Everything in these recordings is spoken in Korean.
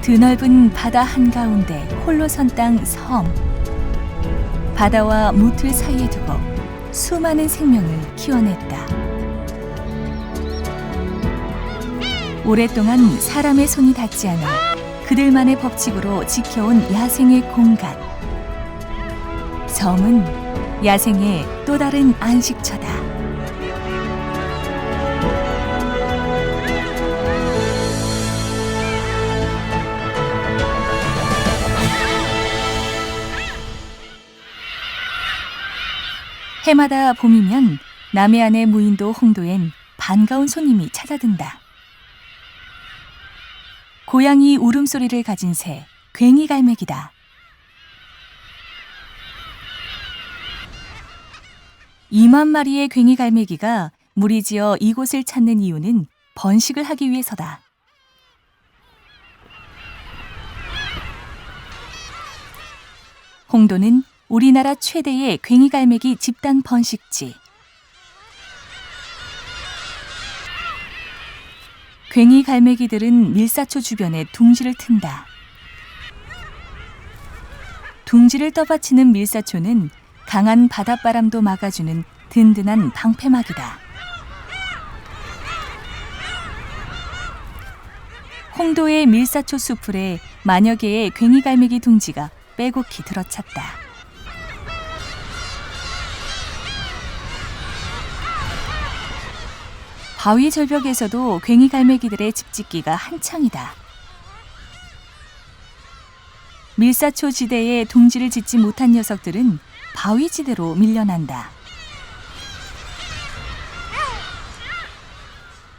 드넓은 바다 한가운데 홀로 선 땅 섬. 바다와 모틀 사이에 두고 수많은 생명을 키워냈다. 오랫동안 사람의 손이 닿지 않아 그들만의 법칙으로 지켜온 야생의 공간. 섬은 야생의 또 다른 안식처다. 해마다 봄이면 남해안의 무인도 홍도엔 반가운 손님이 찾아든다. 고양이 울음소리를 가진 새, 괭이갈매기다. (2만) 마리의 괭이갈매기가 무리지어 이곳을 찾는 이유는 번식을 하기 위해서다. 홍도는 우리나라 최대의 괭이갈매기 집단 번식지. 괭이갈매기들은 밀사초 주변에 둥지를 튼다. 둥지를 떠받치는 밀사초는 강한 바닷바람도 막아주는 든든한 방패막이다. 홍도의 밀사초 수풀에 만여 개의 괭이갈매기 둥지가 빼곡히 들어찼다. 바위 절벽에서도 괭이갈매기들의 집짓기가 한창이다. 밀사초 지대에 둥지를 짓지 못한 녀석들은 바위 지대로 밀려난다.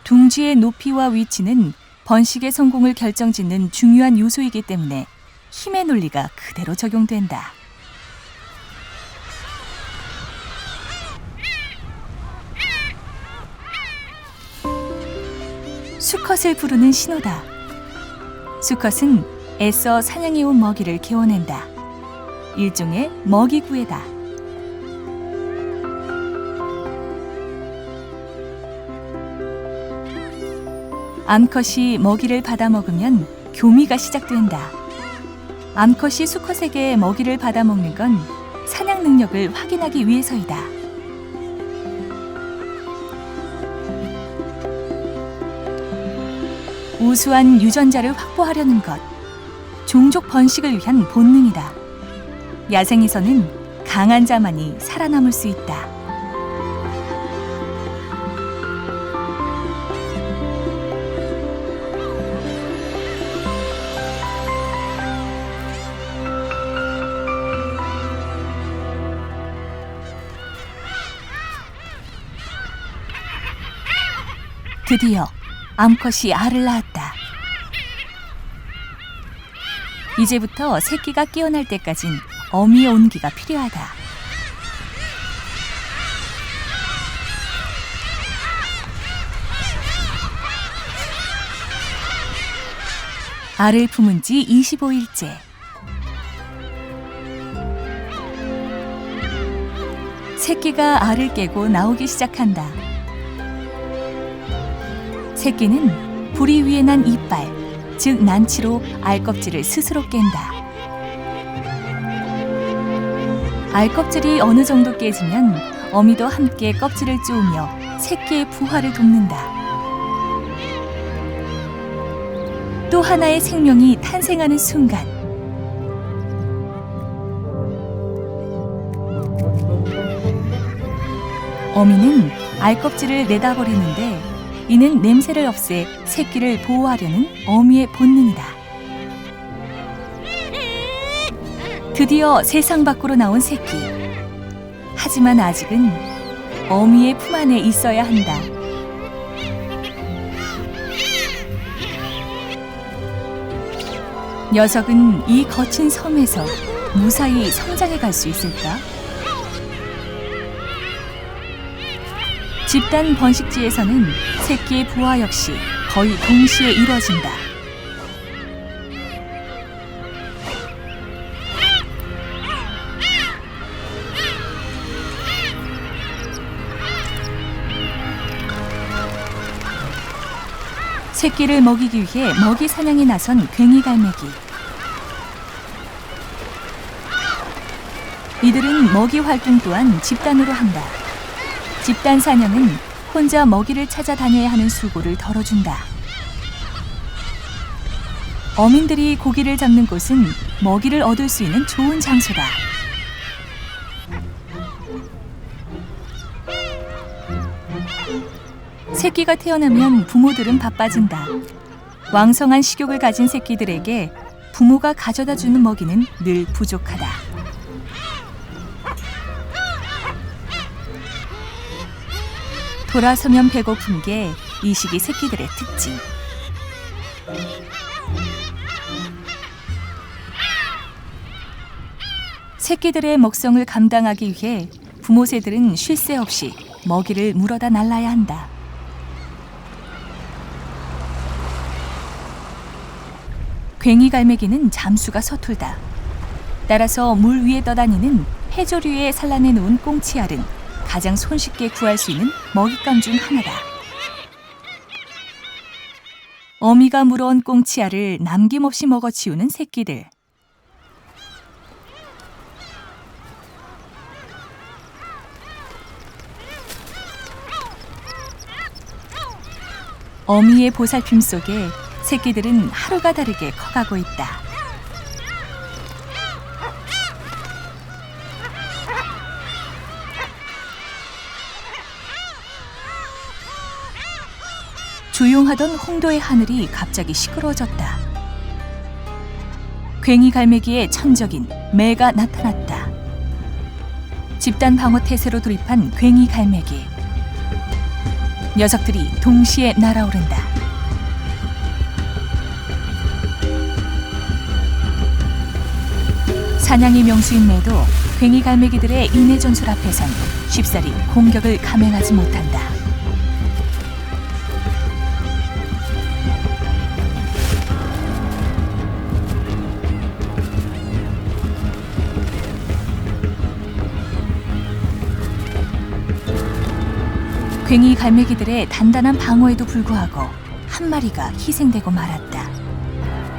둥지의 높이와 위치는 번식의 성공을 결정짓는 중요한 요소이기 때문에 힘의 논리가 그대로 적용된다. 수컷을 부르는 신호다. 수컷은 애써 사냥해온 먹이를 개워낸다. 일종의 먹이구애다. 암컷이 먹이를 받아먹으면 교미가 시작된다. 암컷이 수컷에게 먹이를 받아먹는 건 사냥 능력을 확인하기 위해서이다. 우수한 유전자를 확보하려는 것, 종족 번식을 위한 본능이다. 야생에서는 강한 자만이 살아남을 수 있다. 드디어 암컷이 알을 낳았다. 이제부터 새끼가 깨어날 때까진 어미의 온기가 필요하다. 알을 품은 지 25일째. 새끼가 알을 깨고 나오기 시작한다. 새끼는 부리 위에 난 이빨, 즉 난치로 알껍질을 스스로 깬다. 알껍질이 어느 정도 깨지면 어미도 함께 껍질을 쪼으며 새끼의 부화를 돕는다. 또 하나의 생명이 탄생하는 순간, 어미는 알껍질을 내다버리는데 이는 냄새를 없애 새끼를 보호하려는 어미의 본능이다. 드디어 세상 밖으로 나온 새끼. 하지만 아직은 어미의 품 안에 있어야 한다. 녀석은 이 거친 섬에서 무사히 성장해 갈 수 있을까? 집단 번식지에서는 새끼의 부화 역시 거의 동시에 이뤄진다. 새끼를 먹이기 위해 먹이 사냥에 나선 괭이갈매기. 이들은 먹이 활동 또한 집단으로 한다. 집단 사냥은 혼자 먹이를 찾아 다녀야 하는 수고를 덜어준다. 어민들이 고기를 잡는 곳은 먹이를 얻을 수 있는 좋은 장소다. 새끼가 태어나면 부모들은 바빠진다. 왕성한 식욕을 가진 새끼들에게 부모가 가져다 주는 먹이는 늘 부족하다. 돌아서면 배고픈 게 이 시기 새끼들의 특징. 새끼들의 먹성을 감당하기 위해 부모 새들은 쉴 새 없이 먹이를 물어다 날라야 한다. 괭이갈매기는 잠수가 서툴다. 따라서 물 위에 떠다니는 해조류에 산란해 놓은 꽁치알은 가장 손쉽게 구할 수 있는 먹잇감 중 하나다. 어미가 물어온 꽁치알을 남김없이 먹어치우는 새끼들. 어미의 보살핌 속에 새끼들은 하루가 다르게 커가고 있다. 조용하던 홍도의 하늘이 갑자기 시끄러워졌다. 괭이갈매기의 천적인 매가 나타났다. 집단 방어 태세로 돌입한 괭이갈매기. 녀석들이 동시에 날아오른다. 사냥의 명수인 매도 괭이갈매기들의 인내 전술 앞에선 쉽사리 공격을 감행하지 못한다. 괭이갈매기들의 단단한 방어에도 불구하고 한 마리가 희생되고 말았다.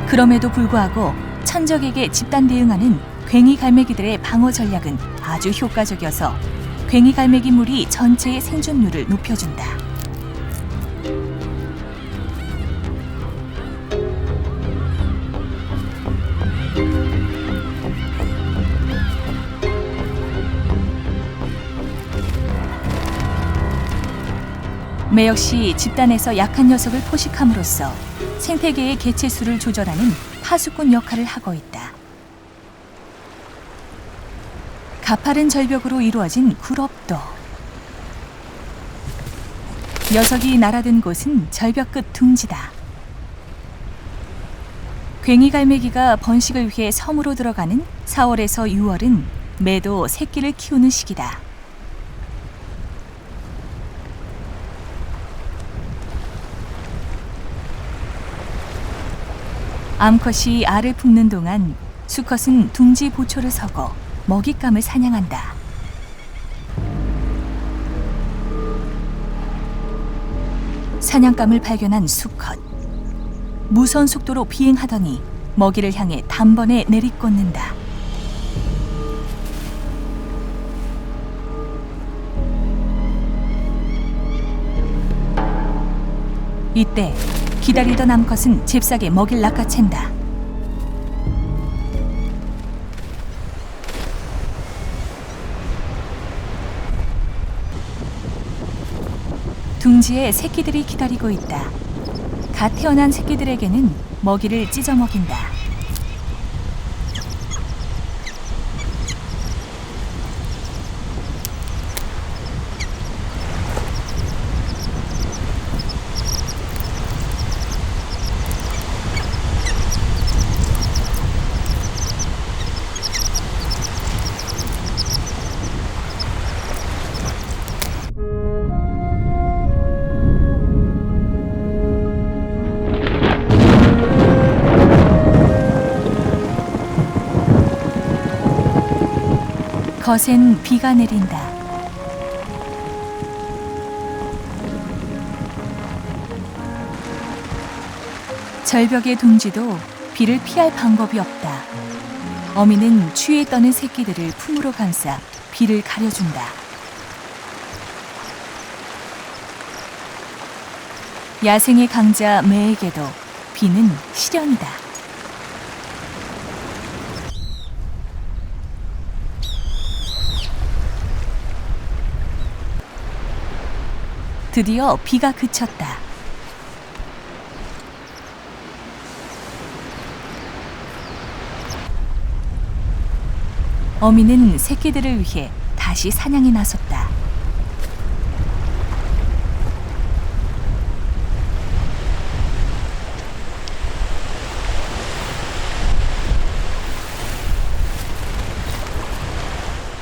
그럼에도 불구하고 천적에게 집단 대응하는 괭이갈매기들의 방어 전략은 아주 효과적이어서 괭이갈매기 무리 전체의 생존율을 높여준다. 매 역시 집단에서 약한 녀석을 포식함으로써 생태계의 개체수를 조절하는 파수꾼 역할을 하고 있다. 가파른 절벽으로 이루어진 굴업도. 녀석이 날아든 곳은 절벽 끝 둥지다. 괭이갈매기가 번식을 위해 섬으로 들어가는 4월에서 6월은 매도 새끼를 키우는 시기다. 암컷이 알을 품는 동안 수컷은 둥지 보초를 서고 먹잇감을 사냥한다. 사냥감을 발견한 수컷. 무서운 속도로 비행하더니 먹이를 향해 단번에 내리꽂는다. 이때 기다리던 암컷은 잽싸게 먹이를 낚아챈다. 둥지에 새끼들이 기다리고 있다. 갓 태어난 새끼들에게는 먹이를 찢어 먹인다. 거센 비가 내린다. 절벽의 둥지도 비를 피할 방법이 없다. 어미는 추위에 떠는 새끼들을 품으로 감싸 비를 가려준다. 야생의 강자 매에게도 비는 시련이다. 드디어 비가 그쳤다. 어미는 새끼들을 위해 다시 사냥에 나섰다.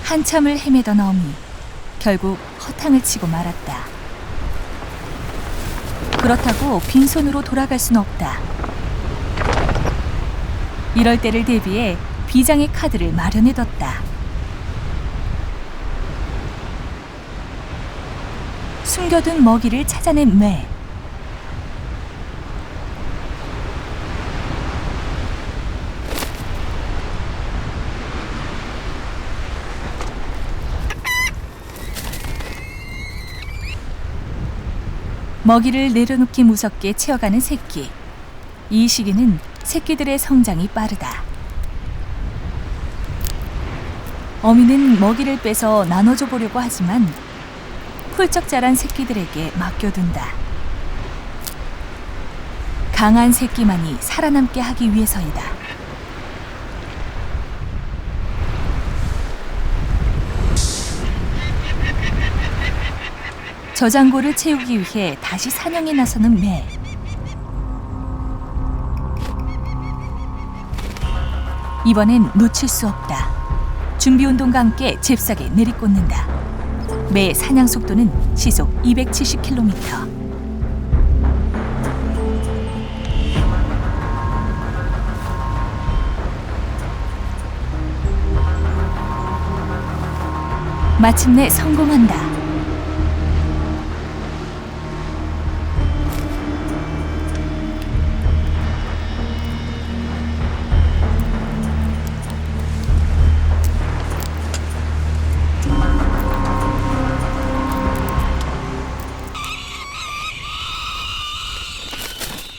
한참을 헤매던 어미, 결국 허탕을 치고 말았다. 그렇다고 빈손으로 돌아갈 순 없다. 이럴 때를 대비해 비장의 카드를 마련해뒀다. 숨겨둔 먹이를 찾아낸 매. 먹이를 내려놓기 무섭게 채워가는 새끼. 이 시기는 새끼들의 성장이 빠르다. 어미는 먹이를 빼서 나눠줘 보려고 하지만 훌쩍 자란 새끼들에게 맡겨둔다. 강한 새끼만이 살아남게 하기 위해서이다. 저장고를 채우기 위해 다시 사냥에 나서는 매. 이번엔 놓칠 수 없다. 준비운동과 함께 잽싸게 내리꽂는다. 매 사냥 속도는 시속 270km. 마침내 성공한다.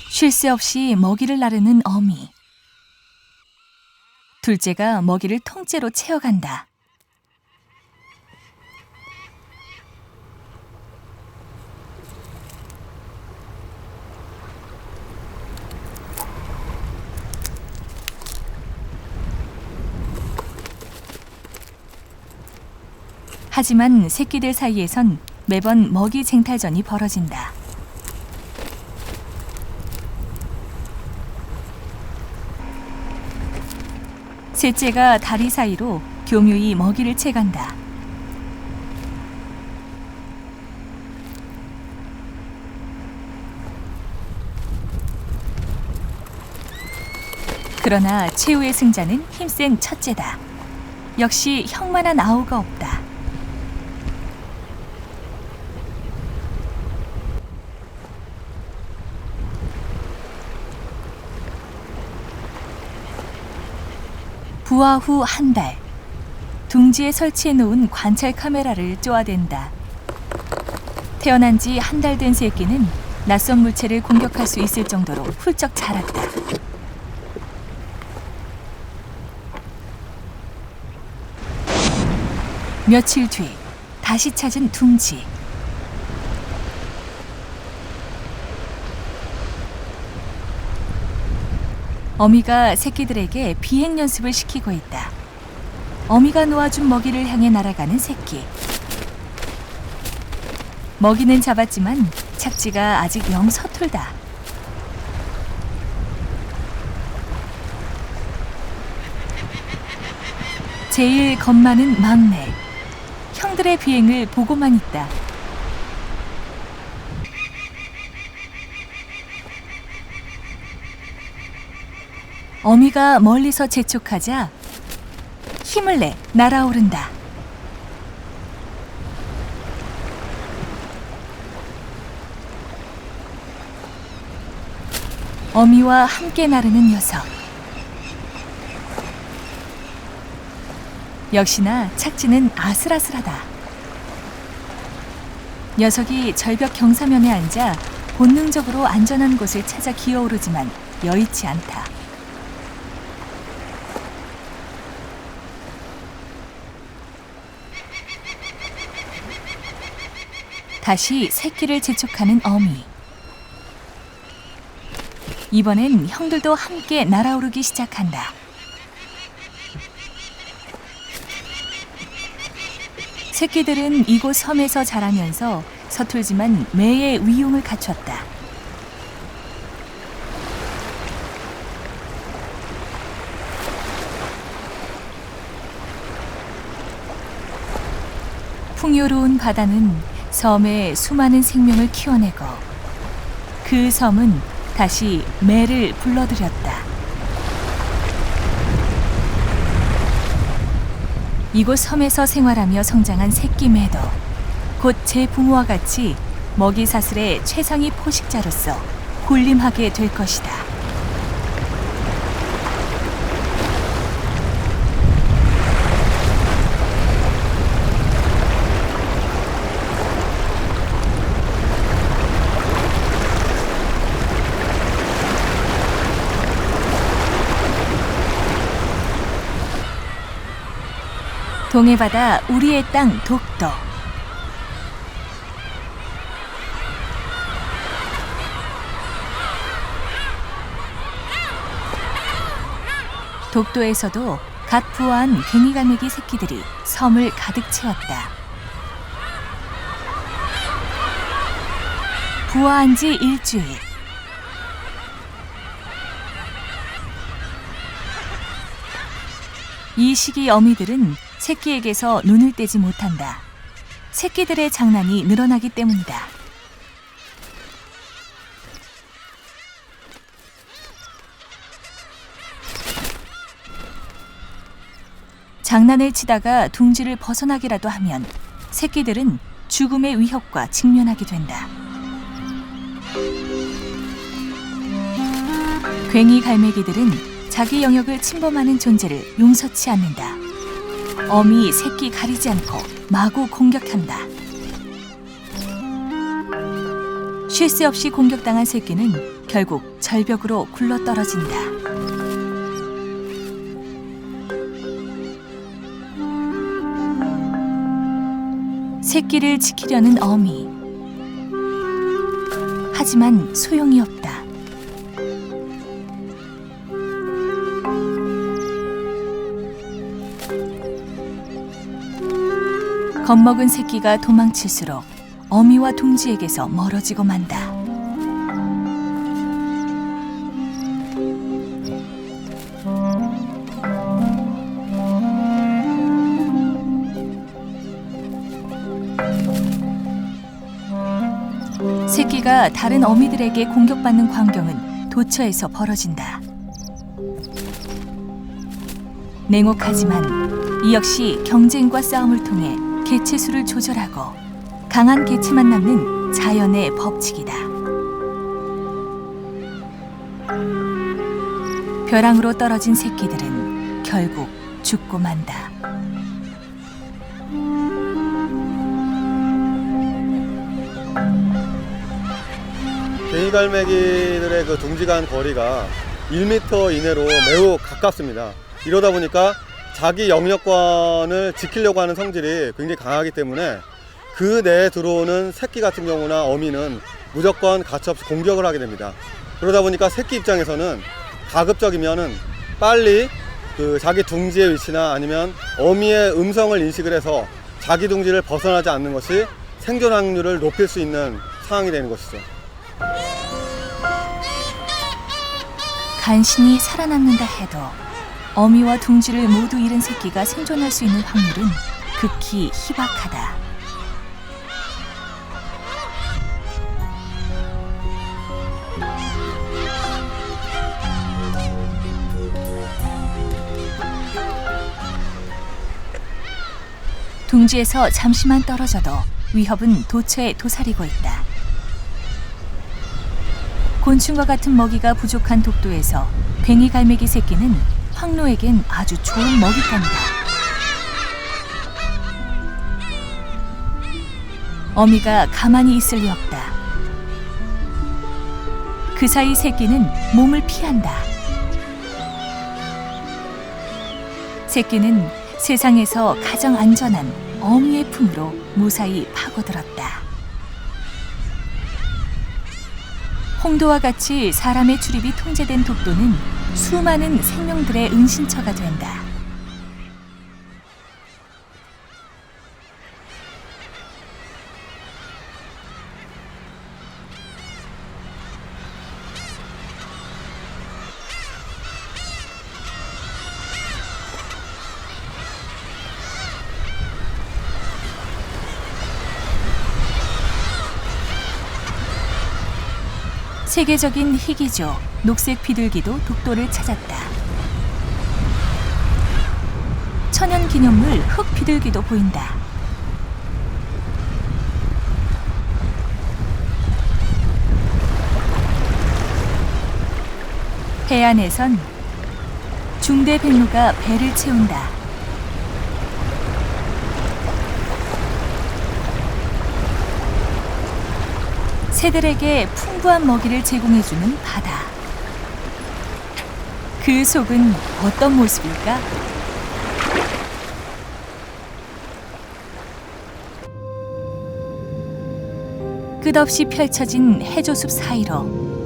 쉴 새 없이 먹이를 나르는 어미. 둘째가 먹이를 통째로 채워간다. 하지만 새끼들 사이에선 매번 먹이 쟁탈전이 벌어진다. 셋째가 다리 사이로 교묘히 먹이를 채간다. 그러나 최후의 승자는 힘센 첫째다. 역시 형만한 아우가 없다. 부화 후 한 달, 둥지에 설치해 놓은 관찰 카메라를 쪼아댄다. 태어난 지 한 달 된 새끼는 낯선 물체를 공격할 수 있을 정도로 훌쩍 자랐다. 며칠 뒤 다시 찾은 둥지. 어미가 새끼들에게 비행 연습을 시키고 있다. 어미가 놓아준 먹이를 향해 날아가는 새끼. 먹이는 잡았지만 착지가 아직 영 서툴다. 제일 겁 많은 막내. 형들의 비행을 보고만 있다. 어미가 멀리서 재촉하자 힘을 내 날아오른다. 어미와 함께 나르는 녀석. 역시나 착지는 아슬아슬하다. 녀석이 절벽 경사면에 앉아 본능적으로 안전한 곳을 찾아 기어오르지만 여의치 않다. 다시 새끼를 재촉하는 어미. 이번엔 형들도 함께 날아오르기 시작한다. 새끼들은 이곳 섬에서 자라면서 서툴지만 매의 위용을 갖췄다. 풍요로운 바다는 섬에 수많은 생명을 키워내고 그 섬은 다시 매를 불러들였다. 이곳 섬에서 생활하며 성장한 새끼 매도 곧 제 부모와 같이 먹이 사슬의 최상위 포식자로서 군림하게 될 것이다. 동해바다 우리의 땅 독도. 독도에서도 갓 부화한 괭이갈매기 새끼들이 섬을 가득 채웠다. 부화한 지 일주일. 이 시기 어미들은 새끼에게서 눈을 떼지 못한다. 새끼들의 장난이 늘어나기 때문이다. 장난을 치다가 둥지를 벗어나기라도 하면 새끼들은 죽음의 위협과 직면하게 된다. 괭이갈매기들은 자기 영역을 침범하는 존재를 용서치 않는다. 어미, 새끼 가리지 않고 마구 공격한다. 쉴 새 없이 공격당한 새끼는 결국 절벽으로 굴러떨어진다. 새끼를 지키려는 어미. 하지만 소용이 없다. 겁먹은 새끼가 도망칠수록 어미와 둥지에게서 멀어지고 만다. 새끼가 다른 어미들에게 공격받는 광경은 도처에서 벌어진다. 냉혹하지만 이 역시 경쟁과 싸움을 통해 개체수를 조절하고 강한 개체만 남는 자연의 법칙이다. 벼랑으로 떨어진 새끼들은 결국 죽고 만다. 괭이갈매기들의 그 둥지 간 거리가 1m 이내로 매우 가깝습니다. 이러다 보니까 자기 영역권을 지키려고 하는 성질이 굉장히 강하기 때문에 그 내에 들어오는 새끼 같은 경우나 어미는 무조건 가차없이 공격을 하게 됩니다. 그러다 보니까 새끼 입장에서는 가급적이면은 빨리 그 자기 둥지의 위치나 아니면 어미의 음성을 인식을 해서 자기 둥지를 벗어나지 않는 것이 생존 확률을 높일 수 있는 상황이 되는 것이죠. 간신히 살아남는다 해도 어미와 둥지를 모두 잃은 새끼가 생존할 수 있는 확률은 극히 희박하다. 둥지에서 잠시만 떨어져도 위협은 도처에 도사리고 있다. 곤충과 같은 먹이가 부족한 독도에서 괭이 갈매기 새끼는 황로에겐 아주 좋은 먹잇감이다. 어미가 가만히 있을 리 없다. 그 사이 새끼는 몸을 피한다. 새끼는 세상에서 가장 안전한 어미의 품으로 무사히 파고들었다. 홍도와 같이 사람의 출입이 통제된 독도는 수많은 생명들의 은신처가 된다. 세계적인 희귀종 녹색 비둘기도 독도를 찾았다. 천연기념물 흑 비둘기도 보인다. 해안에선 중대백로가 배를 채운다. 새들에게 풍부한 먹이를 제공해주는 바다. 그 속은 어떤 모습일까? 끝없이 펼쳐진 해조숲 사이로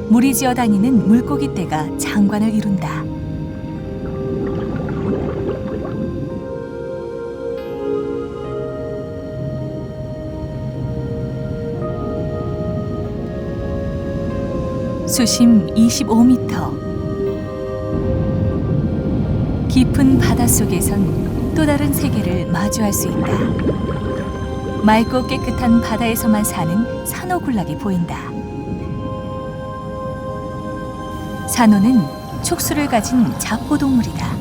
물이 지어 다니는 물고기떼가 장관을 이룬다. 수심 25m. 깊은 바닷속에선 또 다른 세계를 마주할 수 있다. 맑고 깨끗한 바다에서만 사는 산호군락이 보인다. 산호는 촉수를 가진 자포동물이다.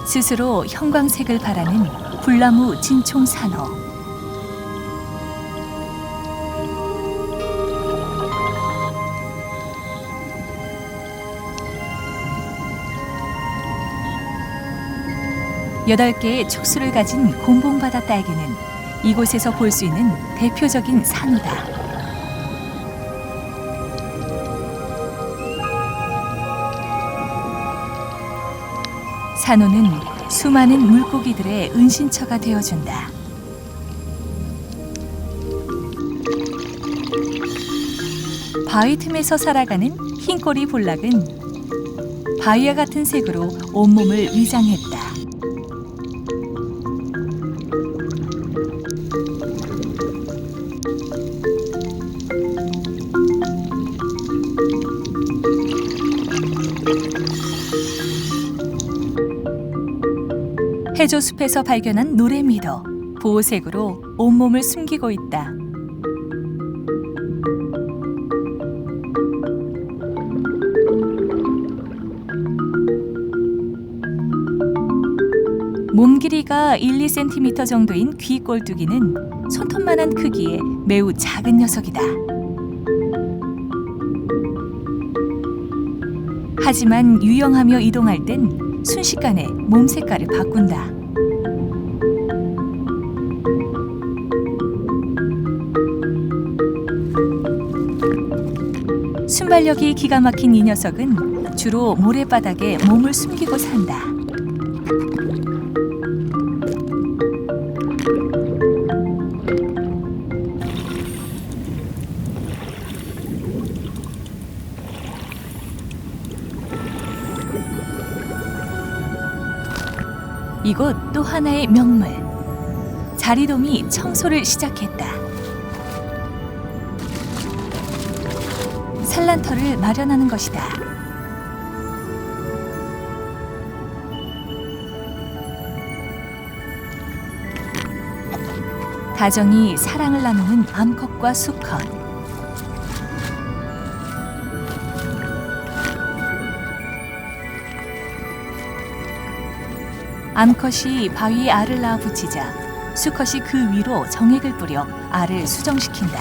스스로 형광색을 발하는 불나무 진총산호. 여덟 개의 촉수를 가진 곰봉바다 딸기는 이곳에서 볼 수 있는 대표적인 산호다. 산호는 수많은 물고기들의 은신처가 되어준다. 바위 틈에서 살아가는 흰꼬리 볼락은 바위와 같은 색으로 온몸을 위장했다. 해조숲에서 발견한 노래미도 보호색으로 온몸을 숨기고 있다. 몸 길이가 1, 2cm 정도인 귀꼴뚜기는 손톱만한 크기의 매우 작은 녀석이다. 하지만 유영하며 이동할 땐 순식간에 몸 색깔을 바꾼다. 순발력이 기가 막힌 이 녀석은 주로 모래바닥에 몸을 숨기고 산다. 이곳 또 하나의 명물. 자리돔이 청소를 시작했다. 산란터를 마련하는 것이다. 다정히 사랑을 나누는 암컷과 수컷. 암컷이 바위에 알을 낳아 붙이자 수컷이 그 위로 정액을 뿌려 알을 수정시킨다.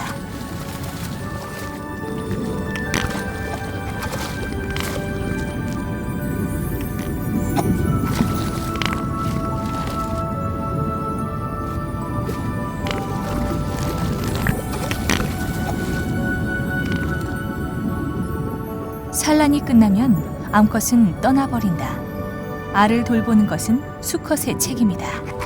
산란이 끝나면 암컷은 떠나버린다. 알을 돌보는 것은 수컷의 책임이다.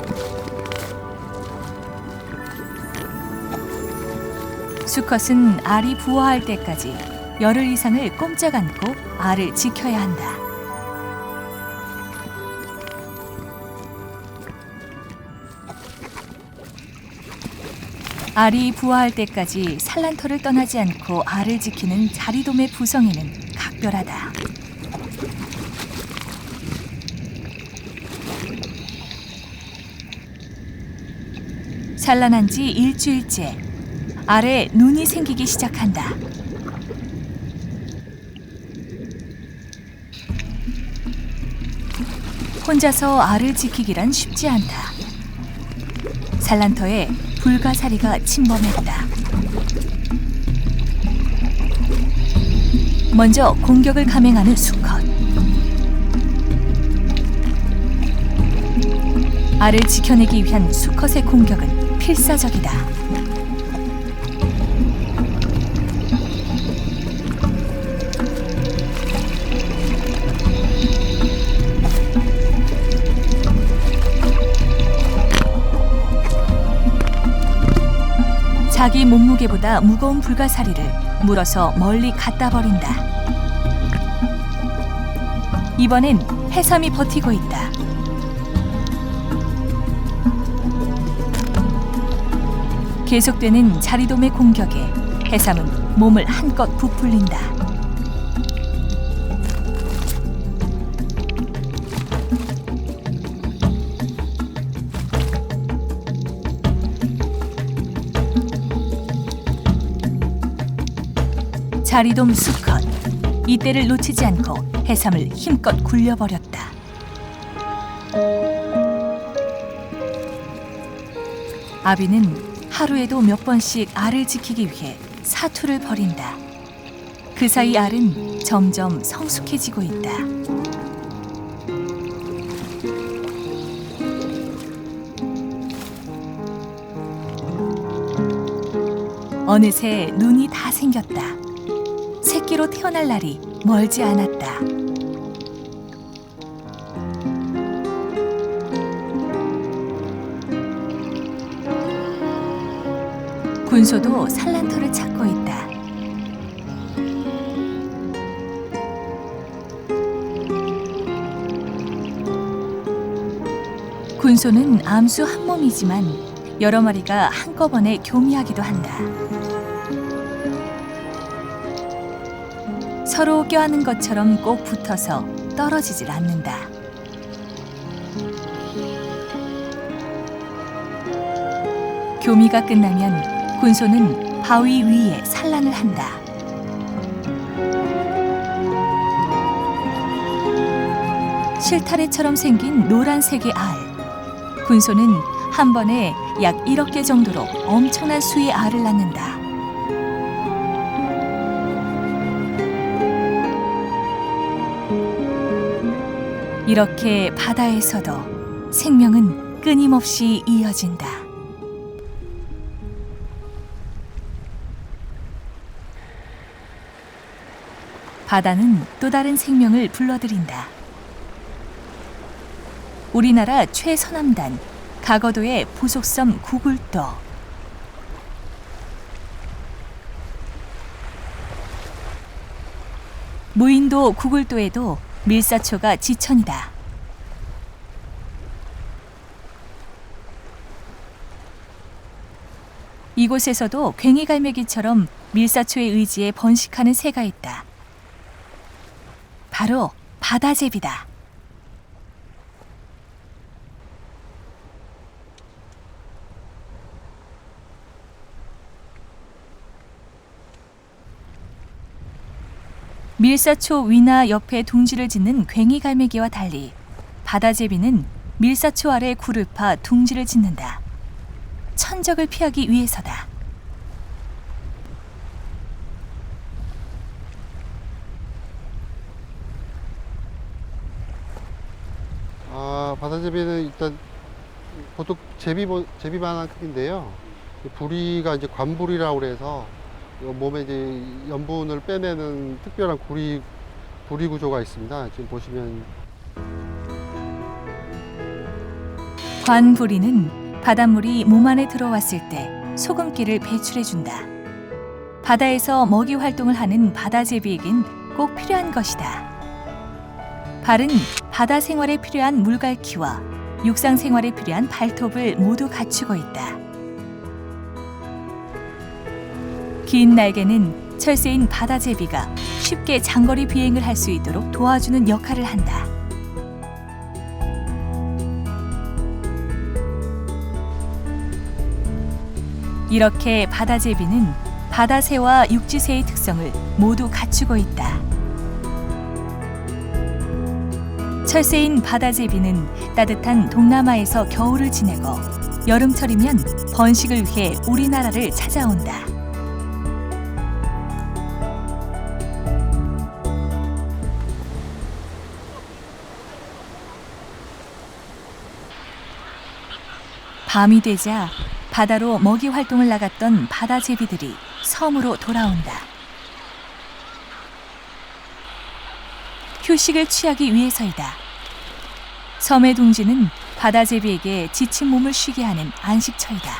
수컷은 알이 부화할 때까지 열흘 이상을 꼼짝 않고 알을 지켜야 한다. 알이 부화할 때까지 산란터를 떠나지 않고 알을 지키는 자리돔의 부성애는 각별하다. 산란한 지 일주일째, 알에 눈이 생기기 시작한다. 혼자서 알을 지키기란 쉽지 않다. 산란터에 불가사리가 침범했다. 먼저 공격을 감행하는 수컷. 알을 지켜내기 위한 수컷의 공격은 필사적이다. 자기 몸무게보다 무거운 불가사리를 물어서 멀리 갖다 버린다. 이번엔 해삼이 버티고 있다. 계속되는 자리돔의 공격에 해삼은 몸을 한껏 부풀린다. 자리돔 수컷, 이때를 놓치지 않고 해삼을 힘껏 굴려버렸다. 아비는 하루에도 몇 번씩 알을 지키기 위해 사투를 벌인다. 그 사이 알은 점점 성숙해지고 있다. 어느새 눈이 다 생겼다. 새끼로 태어날 날이 멀지 않았다. 군소도 산란터를 찾고 있다. 군소는 암수 한 몸이지만 여러 마리가 한꺼번에 교미하기도 한다. 서로 껴안는 것처럼 꼭 붙어서 떨어지질 않는다. 교미가 끝나면 군소는 바위 위에 산란을 한다. 실타래처럼 생긴 노란색의 알. 군소는 한 번에 약 1억 개 정도로 엄청난 수의 알을 낳는다. 이렇게 바다에서도 생명은 끊임없이 이어진다. 바다는 또 다른 생명을 불러들인다. 우리나라 최서남단 가거도의 부속섬 구굴도. 무인도 구굴도에도 밀사초가 지천이다. 이곳에서도 괭이갈매기처럼 밀사초의 의지에 번식하는 새가 있다. 바로 바다제비다. 밀사초 위나 옆에 둥지를 짓는 괭이갈매기와 달리 바다제비는 밀사초 아래 굴을 파 둥지를 짓는다. 천적을 피하기 위해서다. 바다제비는 일단 보통 제비만한 크기인데요. 부리가 이제 관부리라고 그래서 몸에 이제 염분을 빼내는 특별한 부리 구조가 있습니다. 지금 보시면 관부리는 바닷물이 몸 안에 들어왔을 때 소금기를 배출해준다. 바다에서 먹이 활동을 하는 바다제비에겐 꼭 필요한 것이다. 발은 바다 생활에 필요한 물갈퀴와 육상 생활에 필요한 발톱을 모두 갖추고 있다. 긴 날개는 철새인 바다제비가 쉽게 장거리 비행을 할 수 있도록 도와주는 역할을 한다. 이렇게 바다제비는 바다새와 육지새의 특성을 모두 갖추고 있다. 철새인 바다제비는 따뜻한 동남아에서 겨울을 지내고 여름철이면 번식을 위해 우리나라를 찾아온다. 밤이 되자 바다로 먹이 활동을 나갔던 바다제비들이 섬으로 돌아온다. 휴식을 취하기 위해서이다. 섬의 둥지는 바다제비에게 지친 몸을 쉬게 하는 안식처이다.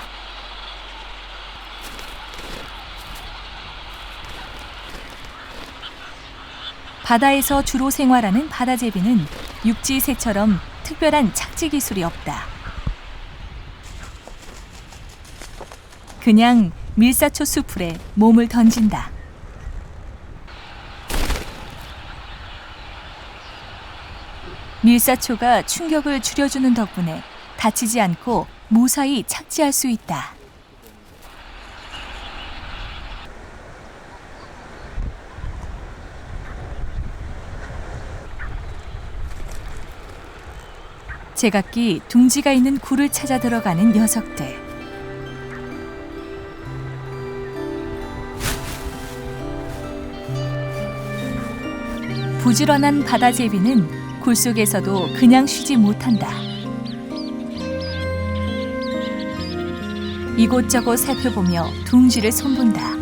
바다에서 주로 생활하는 바다제비는 육지새처럼 특별한 착지 기술이 없다. 그냥 밀사초 수풀에 몸을 던진다. 밀사초가 충격을 줄여주는 덕분에 다치지 않고 무사히 착지할 수 있다. 제각기 둥지가 있는 굴을 찾아 들어가는 녀석들. 부지런한 바다제비는 굴 속에서도 그냥 쉬지 못한다. 이곳저곳 살펴보며 둥지를 손본다.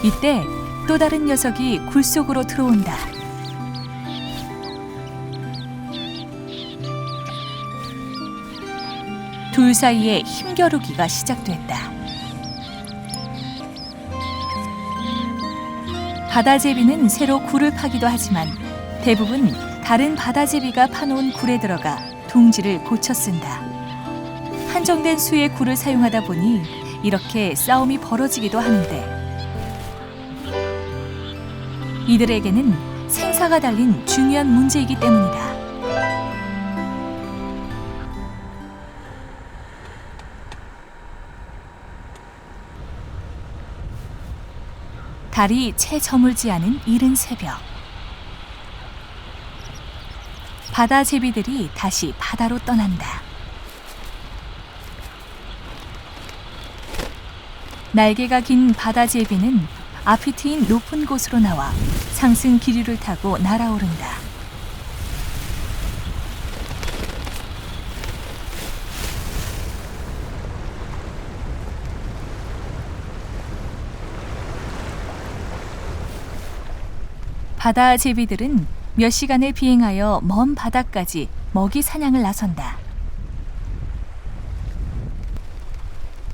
이때 또 다른 녀석이 굴 속으로 들어온다. 둘 사이에 힘겨루기가 시작됐다. 바다제비는 새로 굴을 파기도 하지만 대부분 다른 바다제비가 파놓은 굴에 들어가 둥지를 고쳐 쓴다. 한정된 수의 굴을 사용하다 보니 이렇게 싸움이 벌어지기도 하는데 이들에게는 생사가 달린 중요한 문제이기 때문이다. 달이 채 저물지 않은 이른 새벽. 바다제비들이 다시 바다로 떠난다. 날개가 긴 바다제비는 앞이 트인 높은 곳으로 나와 상승 기류를 타고 날아오른다. 바다 제비들은 몇 시간을 비행하여 먼 바다까지 먹이 사냥을 나선다.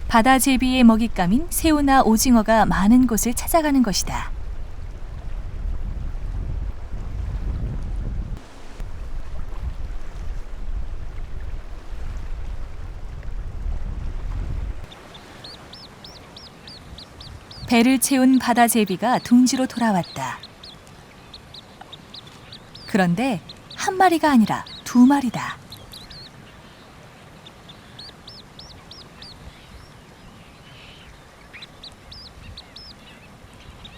바다 제비의 먹잇감인 새우나 오징어가 많은 곳을 찾아가는 것이다. 배를 채운 바다 제비가 둥지로 돌아왔다. 그런데 한 마리가 아니라 두 마리다.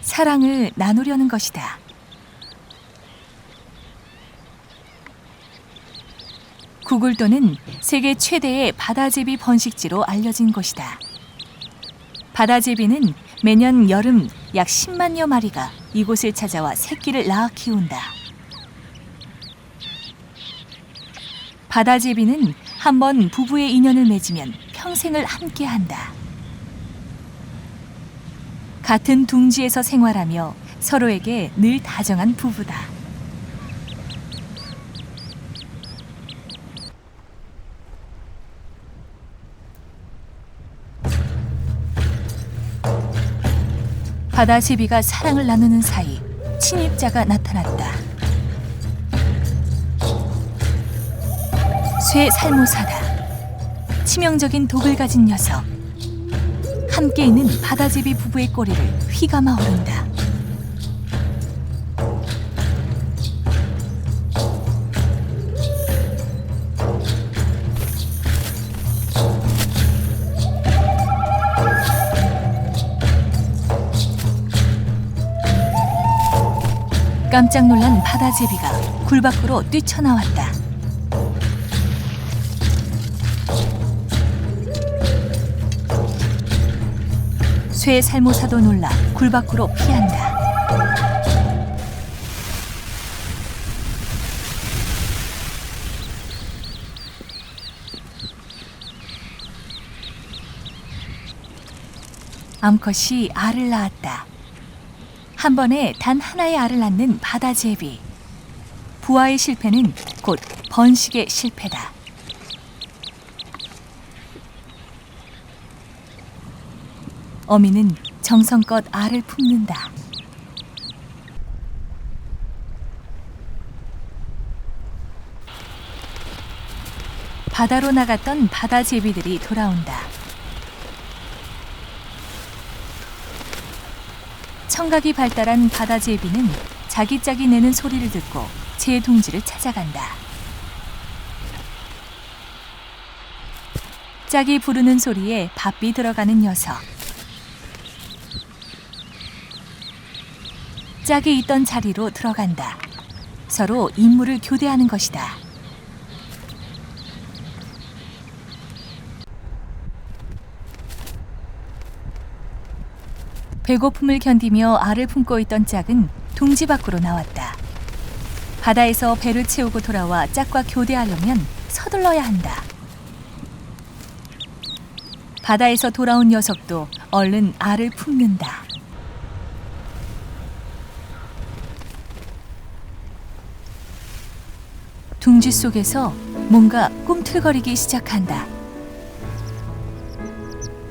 사랑을 나누려는 것이다. 구굴도는 세계 최대의 바다제비 번식지로 알려진 곳이다. 바다제비는 매년 여름 약 10만여 마리가 이곳을 찾아와 새끼를 낳아 키운다. 바다제비는 한번 부부의 인연을 맺으면 평생을 함께한다. 같은 둥지에서 생활하며 서로에게 늘 다정한 부부다. 바다제비가 사랑을 나누는 사이 침입자가 나타났다. 쇠 살모사다. 치명적인 독을 가진 녀석. 함께 있는 바다제비 부부의 꼬리를 휘감아 오른다. 깜짝 놀란 바다제비가 굴 밖으로 뛰쳐나왔다. 쇠 살모사도 놀라 굴 밖으로 피한다. 암컷이 알을 낳았다. 한 번에 단 하나의 알을 낳는 바다제비. 부화의 실패는 곧 번식의 실패다. 어미는 정성껏 알을 품는다. 바다로 나갔던 바다제비들이 돌아온다. 청각이 발달한 바다제비는 자기 짝이 내는 소리를 듣고 제 둥지를 찾아간다. 짝이 부르는 소리에 바삐 들어가는 녀석. 짝이 있던 자리로 들어간다. 서로 임무를 교대하는 것이다. 배고픔을 견디며 알을 품고 있던 짝은 둥지 밖으로 나왔다. 바다에서 배를 채우고 돌아와 짝과 교대하려면 서둘러야 한다. 바다에서 돌아온 녀석도 얼른 알을 품는다. 둥지 속에서 뭔가 꿈틀거리기 시작한다.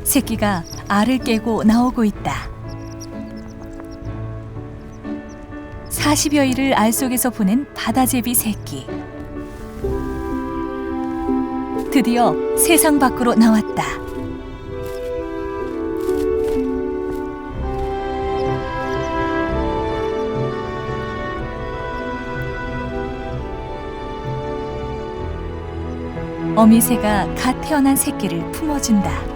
새끼가 알을 깨고 나오고 있다. 40여일을 알 속에서 보낸 바다제비 새끼. 드디어 세상 밖으로 나왔다. 어미새가 갓 태어난 새끼를 품어준다.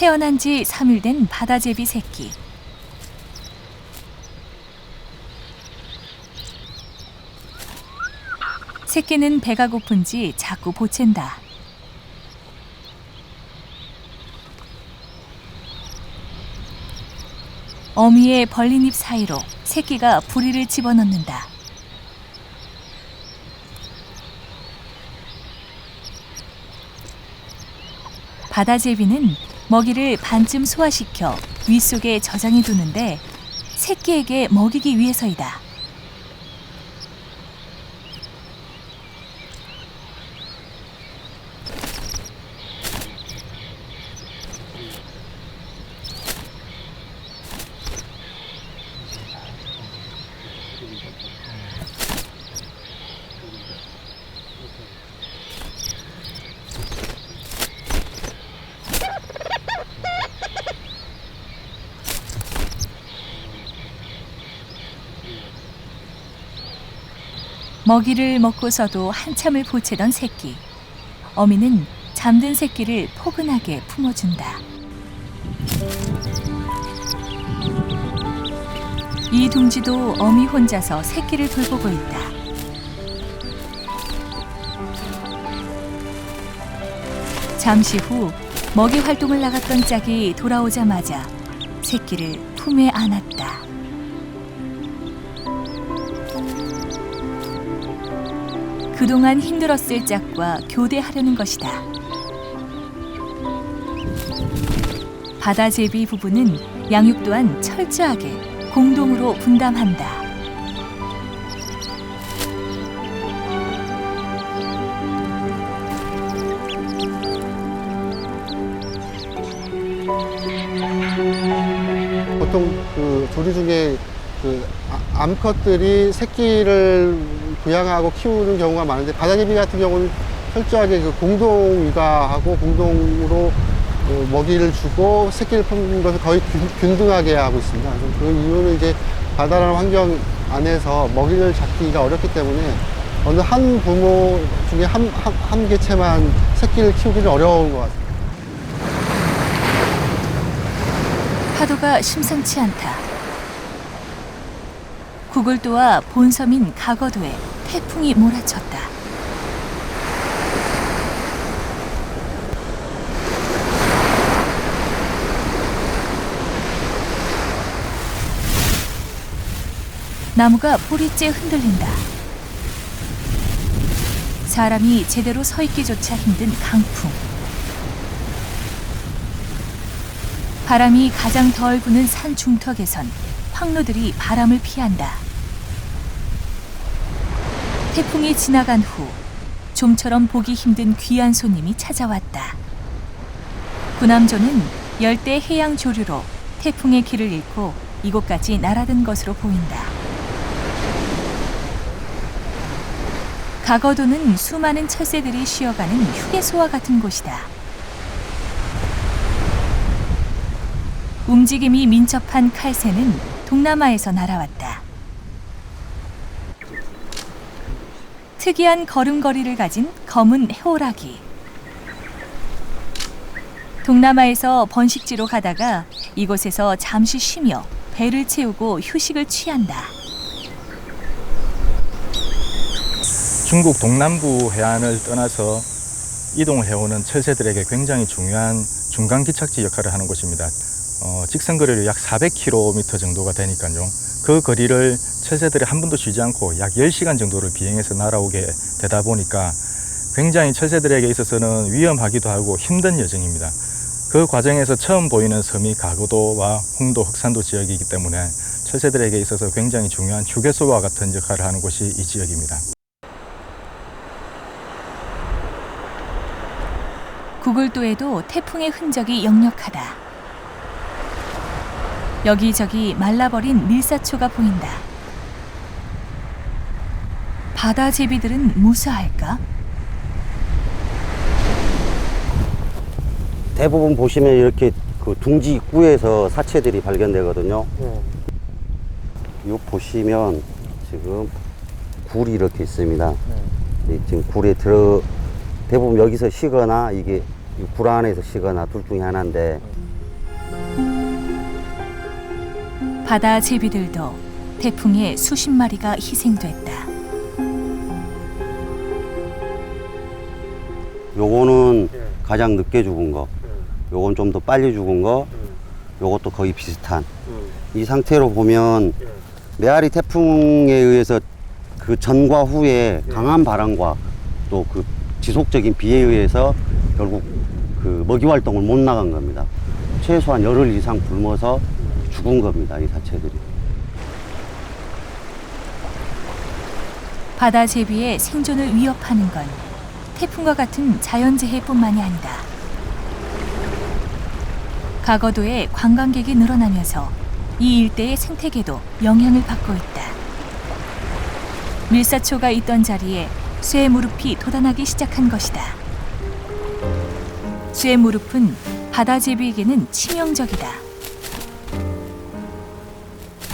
태어난 지 3일 된 바다제비 새끼. 새끼는 배가 고픈지 자꾸 보챈다. 어미의 벌린 입 사이로 새끼가 부리를 집어넣는다. 바다제비는 먹이를 반쯤 소화시켜 윗속에 저장해 두는데 새끼에게 먹이기 위해서이다. 먹이를 먹고서도 한참을 보채던 새끼. 어미는 잠든 새끼를 포근하게 품어준다. 이 둥지도 어미 혼자서 새끼를 돌보고 있다. 잠시 후 먹이 활동을 나갔던 짝이 돌아오자마자 새끼를 품에 안았다. 그동안 힘들었을 짝과 교대하려는 것이다. 바다제비 부부는 양육 또한 철저하게 공동으로 분담한다. 보통 그 조류 중에 그 암컷들이 새끼를 부양하고 키우는 경우가 많은데 바다제비 같은 경우는 철저하게 그 공동 육아하고 공동으로 먹이를 주고 새끼를 품는 것을 거의 균등하게 하고 있습니다. 그 이유는 이제 바다라는 환경 안에서 먹이를 잡기가 어렵기 때문에 어느 한 부모 중에 한 개체만 새끼를 키우기는 어려운 것 같아요. 파도가 심상치 않다. 구글도와 본섬인 가거도에 태풍이 몰아쳤다. 나무가 뿌리째 흔들린다. 사람이 제대로 서 있기조차 힘든 강풍. 바람이 가장 덜 부는 산 중턱에선 황로들이 바람을 피한다. 태풍이 지나간 후 좀처럼 보기 힘든 귀한 손님이 찾아왔다. 구남조는 열대 해양 조류로 태풍의 길을 잃고 이곳까지 날아든 것으로 보인다. 가거도는 수많은 철새들이 쉬어가는 휴게소와 같은 곳이다. 움직임이 민첩한 칼새는 동남아에서 날아왔다. 특이한 걸음걸이를 가진 검은 해오라기. 동남아에서 번식지로 가다가 이곳에서 잠시 쉬며 배를 채우고 휴식을 취한다. 중국 동남부 해안을 떠나서 이동을 해오는 철새들에게 굉장히 중요한 중간 기착지 역할을 하는 곳입니다. 직선 거리를 약 400km 정도가 되니까요. 그 거리를 철새들이 한 번도 쉬지 않고 약 10시간 정도를 비행해서 날아오게 되다 보니까 굉장히 철새들에게 있어서는 위험하기도 하고 힘든 여정입니다. 그 과정에서 처음 보이는 섬이 가거도와 홍도, 흑산도 지역이기 때문에 철새들에게 있어서 굉장히 중요한 휴게소와 같은 역할을 하는 곳이 이 지역입니다. 구글도에도 태풍의 흔적이 역력하다. 여기저기 말라버린 밀사초가 보인다. 바다 제비들은 무사할까? 대부분 보시면 이렇게 그 둥지 입구에서 사체들이 발견되거든요. 요 보시면 지금 굴이 이렇게 있습니다. 지금 굴에 대부분 여기서 쉬거나 이게 굴 안에서 쉬거나 둘 중에 하나인데, 바다 제비들도 태풍에 수십 마리가 희생됐다. 요거는 가장 늦게 죽은 거, 요건 좀 더 빨리 죽은 거, 요것도 거의 비슷한 이 상태로 보면 메아리 태풍에 의해서 그 전과 후에 강한 바람과 또 그 지속적인 비에 의해서 결국 그 먹이 활동을 못 나간 겁니다. 최소한 열흘 이상 굶어서 죽은 겁니다, 이 사체들이. 바다 제비의 생존을 위협하는 건 태풍과 같은 자연재해뿐만이 아니다. 가거도에 관광객이 늘어나면서 이 일대의 생태계도 영향을 받고 있다. 밀사초가 있던 자리에 쇠 무릎이 돋아나기 시작한 것이다. 쇠 무릎은 바다 제비에게는 치명적이다.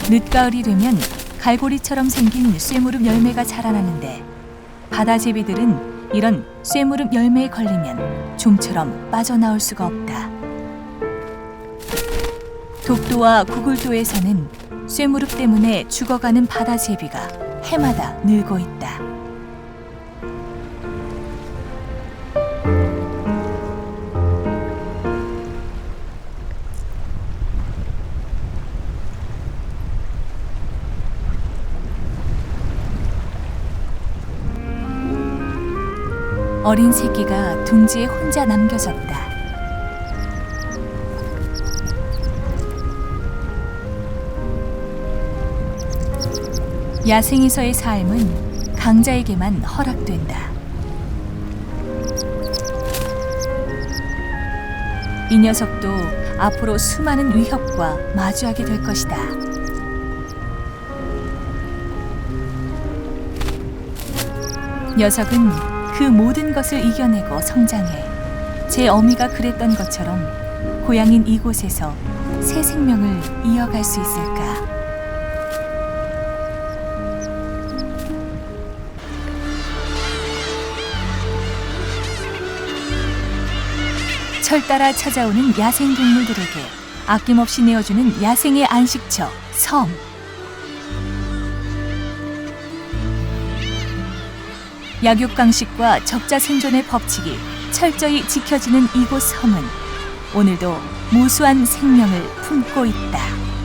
늦가을이 되면 갈고리처럼 생긴 쇠무릎 열매가 자라나는데 바다 제비들은 이런 쇠무릎 열매에 걸리면 좀처럼 빠져나올 수가 없다. 독도와 구굴도에서는 쇠무릎 때문에 죽어가는 바다 제비가 해마다 늘고 있다. 어린 새끼가 둥지에 혼자 남겨졌다. 야생에서의 삶은 강자에게만 허락된다. 이 녀석도 앞으로 수많은 위협과 마주하게 될 것이다. 녀석은 그 모든 것을 이겨내고 성장해 제 어미가 그랬던 것처럼 고향인 이곳에서 새 생명을 이어갈 수 있을까? 철 따라 찾아오는 야생 동물들에게 아낌없이 내어주는 야생의 안식처, 섬. 약육강식과 적자 생존의 법칙이 철저히 지켜지는 이곳 섬은 오늘도 무수한 생명을 품고 있다.